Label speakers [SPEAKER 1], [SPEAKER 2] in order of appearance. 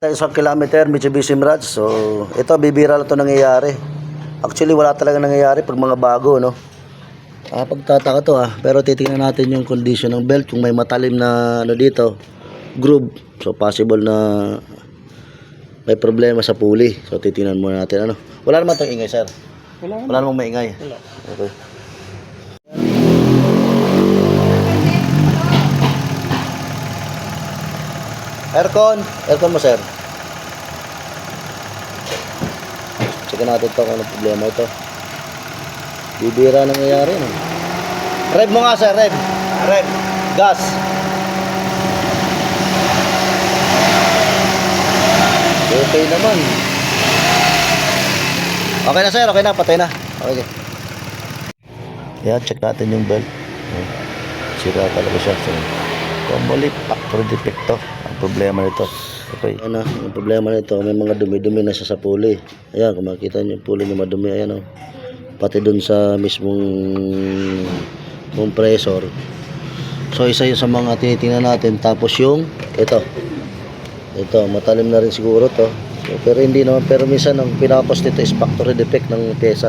[SPEAKER 1] Isang kilometer, Mitsubishi Mirage. So, ito, bibira lang ito nangyayari. Actually, wala talaga nangyayari pag mga bago, no? Pagtataka to, Pero titingnan natin yung condition ng belt. Kung may matalim na, dito, groove. So, possible na may problema sa pulley. So, titingnan muna natin, Wala naman itong ingay, sir. Wala namang maingay.
[SPEAKER 2] Wala.
[SPEAKER 1] Okay. Aircon mo, sir. Check natin ito kung ano problema ito. Bibira nangyayari, no? Rev mo nga, sir. Rev. Gas. Okay naman. Okay na, sir. Okay na. Patay na. Okay. Yan, check natin yung belt. Sira talaga siya. So, normally, factory defect to. Ang problema nito. Okay. Ayan, yung problema nito, may mga dumi-dumi na siya sa pulley. Ayan, kung makikita nyo yung pulley niya madumi. Ayan, pati dun sa mismong compressor. So, isa yun sa mga tinitingnan natin. Tapos yung, ito, matalim na rin siguro to. So, pero hindi naman, pero minsan ang pinaka-cause nito is factory defect ng pyesa.